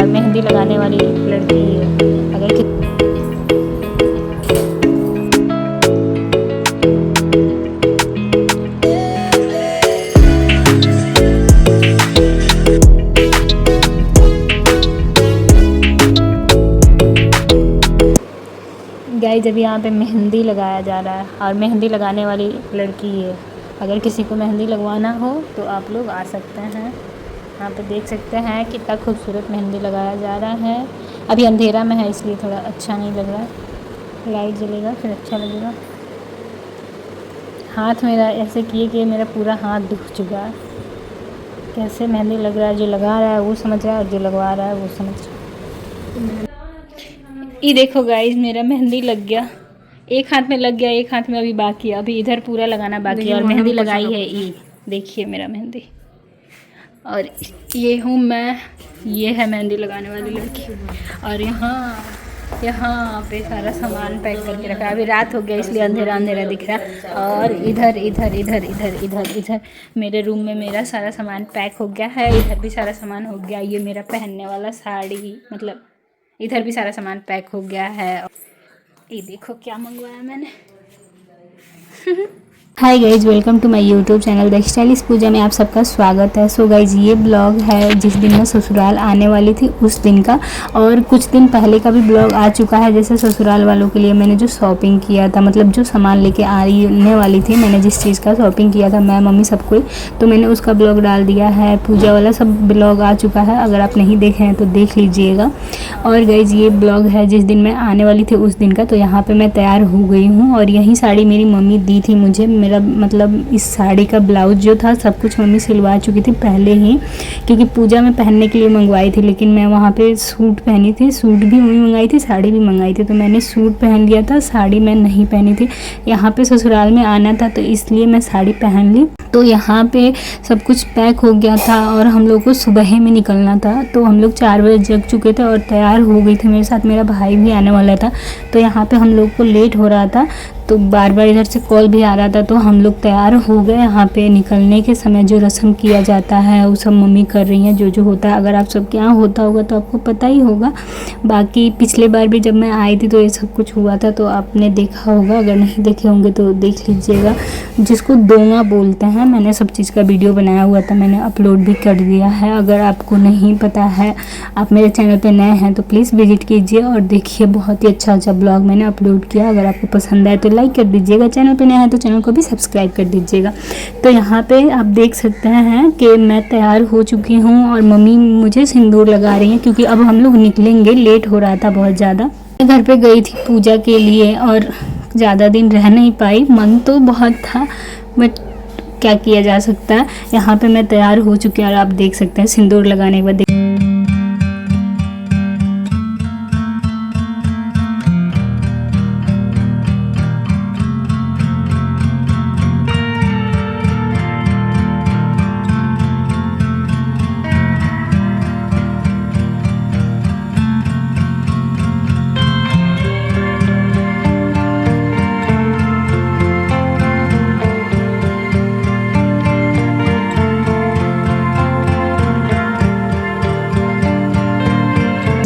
और मेहंदी लगाने वाली लड़की अगर गाइस अभी यहाँ पे मेहंदी लगाया जा रहा है और मेहंदी लगाने वाली लड़की है। अगर किसी को मेहंदी लगवाना हो तो आप लोग आ सकते हैं। यहाँ पे देख सकते हैं कितना खूबसूरत मेहंदी लगाया जा रहा है। अभी अंधेरा में है इसलिए थोड़ा अच्छा नहीं लग रहा है। लाइट जलेगा फिर अच्छा लगेगा। हाथ मेरा ऐसे किए कि मेरा पूरा हाथ दुख चुका है। कैसे मेहंदी लग रहा है, जो लगा रहा है वो समझ रहा है और जो लगवा रहा है वो समझ रहा है। ये देखो गाइस मेरा मेहंदी लग गया। एक हाथ में लग गया, एक हाथ में अभी बाकी है। अभी इधर पूरा लगाना बाकी है और मेहंदी लगाई है। ये देखिए मेरा मेहंदी। और ये हूँ मैं, ये है मेहंदी लगाने वाली लड़की। और यहाँ पे सारा सामान पैक करके रखा है। अभी रात हो गया इसलिए अंधेरा अंधेरा दिख रहा है। और इधर इधर इधर इधर इधर इधर मेरे रूम में मेरा सारा सामान पैक हो गया है। इधर भी सारा सामान हो गया। ये मेरा पहनने वाला साड़ी, मतलब इधर भी सारा सामान पैक हो गया है। ये देखो क्या मंगवाया मैंने। Hi guys, welcome to my YouTube channel the stylish Pooja में आप सबका स्वागत है। सो गाइज ये ब्लॉग है जिस दिन मैं ससुराल आने वाली थी उस दिन का, और कुछ दिन पहले का भी ब्लॉग आ चुका है। जैसे ससुराल वालों के लिए मैंने जो शॉपिंग किया था, मतलब जो सामान लेके आने वाली थी, मैंने जिस चीज़ का शॉपिंग किया था मैं मम्मी सबको, तो मैंने उसका ब्लॉग डाल दिया है। पूजा वाला सब ब्लॉग आ चुका है। अगर आप नहीं देखे हैं तो देख लीजिएगा। और गाइज ये ब्लॉग है जिस दिन मैं आने वाली थी उस दिन का। तो यहाँ पर मैं तैयार हो गई हूँ और यही साड़ी मेरी मम्मी दी थी मुझे। मेरा मतलब इस साड़ी का ब्लाउज जो था सब कुछ मम्मी सिलवा चुकी थी पहले ही, क्योंकि पूजा में पहनने के लिए मंगवाई थी। लेकिन मैं वहाँ पे सूट पहनी थी, सूट भी मम्मी मंगाई थी, साड़ी भी मंगाई थी। तो मैंने सूट पहन लिया था, साड़ी मैं नहीं पहनी थी। यहाँ पे ससुराल में आना था तो इसलिए मैं साड़ी पहन ली। तो यहाँ पे सब कुछ पैक हो गया था और हम लोग को सुबह में निकलना था। तो हम लोग 4 बजे जग चुके थे और तैयार हो गई थी। मेरे साथ मेरा भाई भी आने वाला था। तो यहाँ पे हम लोग को लेट हो रहा था, तो बार बार इधर से कॉल भी आ रहा था। तो हम लोग तैयार हो गए। यहाँ पे निकलने के समय जो रस्म किया जाता है वो सब मम्मी कर रही हैं, जो होता है। अगर आप सबके यहाँ होता होगा तो आपको पता ही होगा। बाकी पिछले बार भी जब मैं आई थी तो ये सब कुछ हुआ था, तो आपने देखा होगा। अगर नहीं देखे होंगे तो देख लीजिएगा। जिसको दोंगा बोलते हैं, मैंने सब चीज़ का वीडियो बनाया हुआ था, मैंने अपलोड भी कर दिया है। अगर आपको नहीं पता है, आप मेरे चैनल पे नए हैं तो प्लीज़ विजिट कीजिए और देखिए। बहुत ही अच्छा अच्छा ब्लॉग मैंने अपलोड किया। अगर आपको पसंद आए तो लाइक कर दीजिएगा। चैनल पे नया है तो चैनल को भी सब्सक्राइब कर दीजिएगा। तो यहाँ पे आप देख सकते हैं कि मैं तैयार हो चुकी हूँ और मम्मी मुझे सिंदूर लगा रही हैं, क्योंकि अब हम लोग निकलेंगे। लेट हो रहा था बहुत ज़्यादा। मैं घर पे गई थी पूजा के लिए और ज़्यादा दिन रह नहीं पाई। मन तो बहुत था बट क्या किया जा सकता है। यहाँ पे मैं तैयार हो चुकी हूँ और आप देख सकते हैं सिंदूर लगाने के बाद।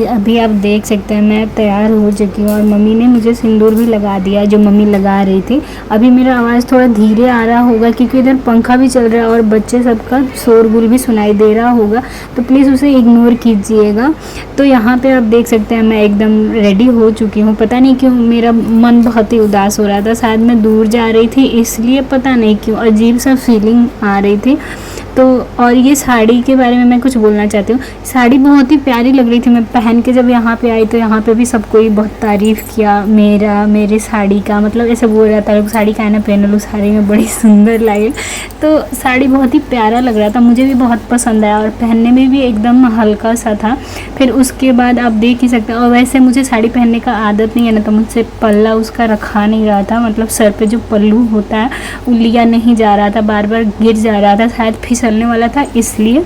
अभी आप देख सकते हैं मैं तैयार हो चुकी हूँ और मम्मी ने मुझे सिंदूर भी लगा दिया, जो मम्मी लगा रही थी। अभी मेरा आवाज़ थोड़ा धीरे आ रहा होगा क्योंकि इधर पंखा भी चल रहा है और बच्चे सबका शोरगुल भी सुनाई दे रहा होगा, तो प्लीज़ उसे इग्नोर कीजिएगा। तो यहाँ पे आप देख सकते हैं मैं एकदम रेडी हो चुकी हूँ। पता नहीं क्यों मेरा मन बहुत ही उदास हो रहा था। शायद मैं दूर जा रही थी इसलिए, पता नहीं क्यों अजीब सा फीलिंग आ रही थी। तो और ये साड़ी के बारे में मैं कुछ बोलना चाहती हूँ। साड़ी बहुत ही प्यारी लग रही थी। मैं पहन के जब यहाँ पे आई तो यहाँ पे भी सबको ही बहुत तारीफ़ किया मेरे साड़ी का। मतलब ऐसे बोल रहा था लोग, साड़ी का है ना पहन लो, साड़ी में बड़ी सुंदर लगे। तो साड़ी बहुत ही प्यारा लग रहा था, मुझे भी बहुत पसंद आया और पहनने में भी एकदम हल्का सा था। फिर उसके बाद आप देख ही सकते हैं। और वैसे मुझे साड़ी पहनने का आदत नहीं है ना, तो मुझसे पल्ला उसका रखा नहीं रहा था। मतलब सर पे जो पल्लू होता है वो लिया नहीं जा रहा था, बार बार गिर जा रहा था, शायद फिसलने वाला था इसलिए।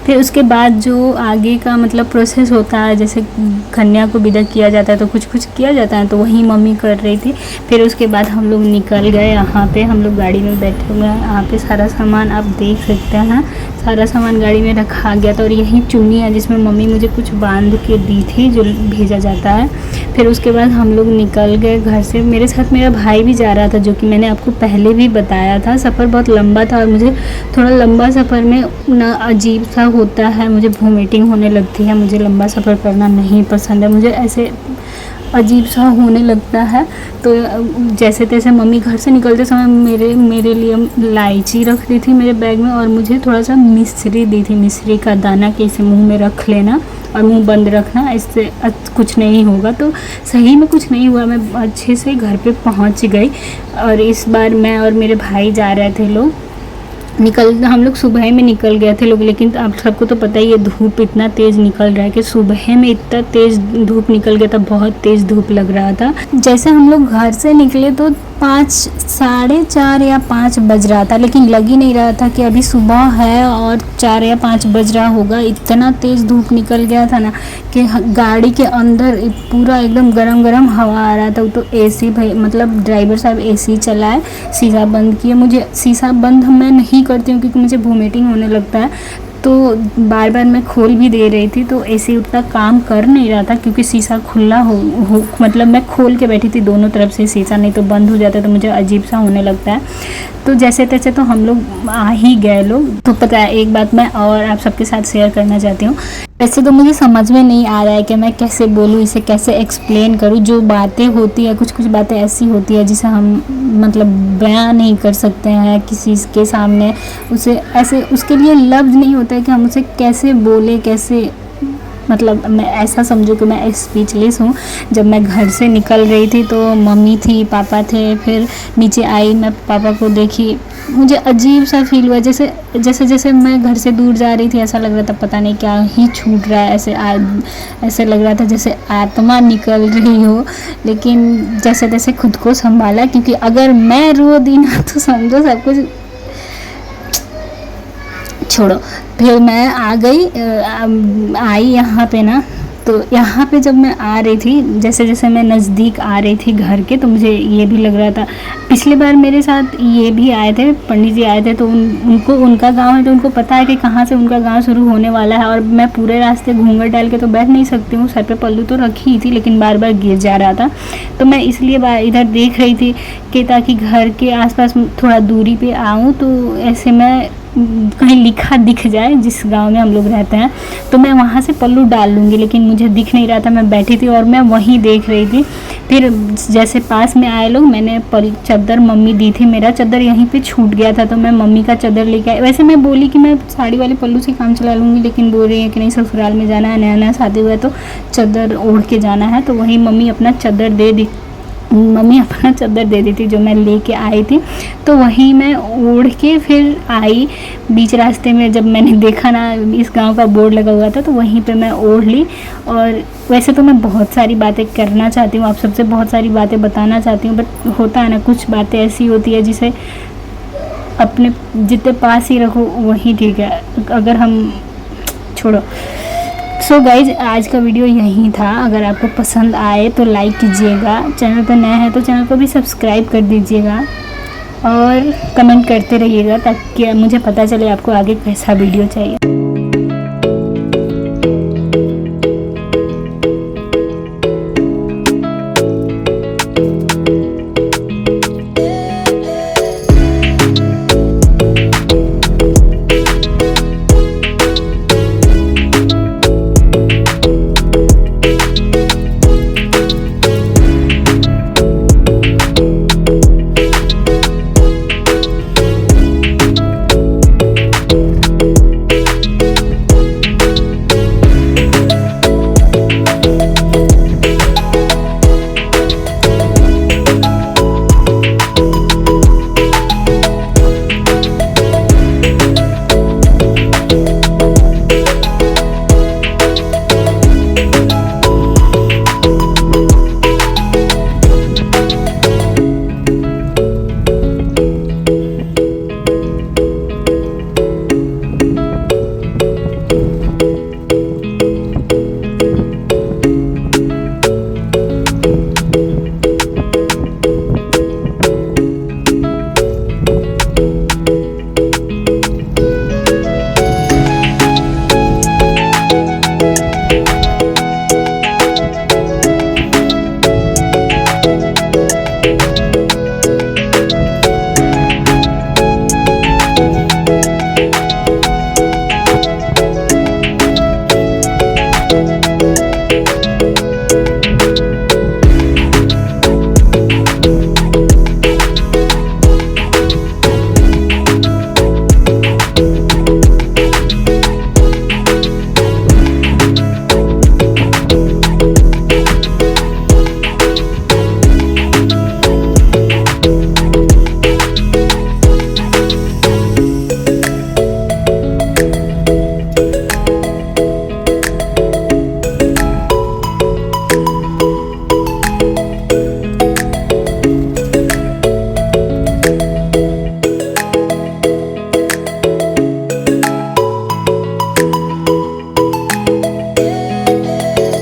फिर उसके बाद जो आगे का मतलब प्रोसेस होता है, जैसे कन्या को विदा किया जाता है तो कुछ कुछ किया जाता है, तो वही मम्मी कर रही थी। फिर उसके बाद हम लोग निकल गए। यहाँ पे हम लोग गाड़ी में बैठे हुए हैं। यहाँ पे सारा सामान आप देख सकते हैं, सारा सामान गाड़ी में रखा गया था। और यही चुन्नी है जिसमें मम्मी मुझे कुछ बांध के दी थी जो भेजा जाता है। फिर उसके बाद हम लोग निकल गए घर से। मेरे साथ मेरा भाई भी जा रहा था, जो कि मैंने आपको पहले भी बताया था। सफ़र बहुत लंबा था और मुझे थोड़ा लंबा सफ़र में ना अजीब सा होता है, मुझे वोमिटिंग होने लगती है। मुझे लंबा सफ़र करना नहीं पसंद है, मुझे ऐसे अजीब सा होने लगता है। तो जैसे तैसे मम्मी घर से निकलते समय मेरे लिए इलायची रख दी थी मेरे बैग में, और मुझे थोड़ा सा मिश्री दी थी, मिश्री का दाना कि इसे मुंह में रख लेना और मुंह बंद रखना, इससे कुछ नहीं होगा। तो सही में कुछ नहीं हुआ, मैं अच्छे से घर पे पहुंच गई। और इस बार मैं और मेरे भाई जा रहे थे हम लोग सुबह में निकल गए थे लोग। लेकिन आप सबको तो पता ही है धूप इतना तेज़ निकल रहा है कि सुबह में इतना तेज़ धूप निकल गया था, बहुत तेज़ धूप लग रहा था। जैसे हम लोग घर से निकले तो 5, साढ़े 4 या 5 बज रहा था, लेकिन लग ही नहीं रहा था कि अभी सुबह है और 4 या 5 बज रहा होगा। इतना तेज़ धूप निकल गया था ना कि गाड़ी के अंदर पूरा एकदम गरम गरम हवा आ रहा था। तो एसी भाई मतलब ड्राइवर साहब एसी चलाए, शीशा बंद किए। मुझे शीशा बंद मैं नहीं करती हूँ क्योंकि मुझे वोमिटिंग होने लगता है, तो बार बार मैं खोल भी दे रही थी। तो एसी उतना काम कर नहीं रहा था क्योंकि शीशा खुला हो मतलब मैं खोल के बैठी थी दोनों तरफ से शीशा, नहीं तो बंद हो जाता तो मुझे अजीब सा होने लगता है। तो जैसे तैसे तो हम लोग आ ही गए लोग। तो पता है एक बात मैं और आप सबके साथ शेयर करना चाहती हूँ। वैसे तो मुझे समझ में नहीं आ रहा है कि मैं कैसे बोलूँ, इसे कैसे एक्सप्लेन करूँ। जो बातें होती है, कुछ कुछ बातें ऐसी होती है जिसे हम मतलब बयां नहीं कर सकते हैं किसी के सामने। उसे ऐसे उसके लिए लफ्ज़ नहीं होता है कि हम उसे कैसे बोले, कैसे मतलब मैं ऐसा समझो कि मैं स्पीचलेस हूँ। जब मैं घर से निकल रही थी तो मम्मी थी, पापा थे, फिर नीचे आई, मैं पापा को देखी, मुझे अजीब सा फील हुआ। जैसे मैं घर से दूर जा रही थी, ऐसा लग रहा था पता नहीं क्या ही छूट रहा है। ऐसे लग रहा था जैसे आत्मा निकल रही हो। लेकिन जैसे तैसे खुद को संभाला, क्योंकि अगर मैं रो दी ना तो समझो सब कुछ छोड़ो। फिर मैं आ गई आई यहाँ पे ना। तो यहाँ पे जब मैं आ रही थी, जैसे जैसे मैं नज़दीक आ रही थी घर के, तो मुझे ये भी लग रहा था। पिछली बार मेरे साथ ये भी आए थे, पंडित जी आए थे, तो उनको उनका गांव है, तो उनको पता है कि कहाँ से उनका गांव शुरू होने वाला है। और मैं पूरे रास्ते घूंघट डाल के तो बैठ नहीं सकती हूँ, सर पे पल्लू तो रखी ही थी, लेकिन बार बार गिर जा रहा था। तो मैं इसलिए इधर देख रही थी कि ताकि घर के आसपास थोड़ा दूरी पे आऊँ, तो ऐसे मैं कहीं लिखा दिख जाए जिस गांव में हम लोग रहते हैं, तो मैं वहाँ से पल्लू डाल लूँगी। लेकिन मुझे दिख नहीं रहा था, मैं बैठी थी और मैं वहीं देख रही थी। फिर जैसे पास में आए लोग, मैंने चादर मम्मी दी थी, मेरा चादर यहीं पे छूट गया था, तो मैं मम्मी का चादर लेके आई। वैसे मैं बोली कि मैं साड़ी वाले पल्लू से काम चला लूँगी, लेकिन बोल रही है कि नहीं ससुराल में जाना है, नया नया शादी हुआ है तो चादर ओढ़ के जाना है। तो वहीं मम्मी अपना चादर दे दी थी जो मैं लेके आई थी। तो वहीं मैं ओढ़ के फिर आई। बीच रास्ते में जब मैंने देखा ना इस गांव का बोर्ड लगा हुआ था, तो वहीं पे मैं ओढ़ ली। और वैसे तो मैं बहुत सारी बातें करना चाहती हूँ, आप सबसे बहुत सारी बातें बताना चाहती हूँ, बट होता है ना कुछ बातें ऐसी होती है जिसे अपने जितने पास ही रखो वही ठीक है, अगर हम छोड़ो। सो गाइज आज का वीडियो यही था। अगर आपको पसंद आए तो लाइक कीजिएगा, चैनल पर नया है तो चैनल को भी सब्सक्राइब कर दीजिएगा और कमेंट करते रहिएगा ताकि मुझे पता चले आपको आगे कैसा वीडियो चाहिए।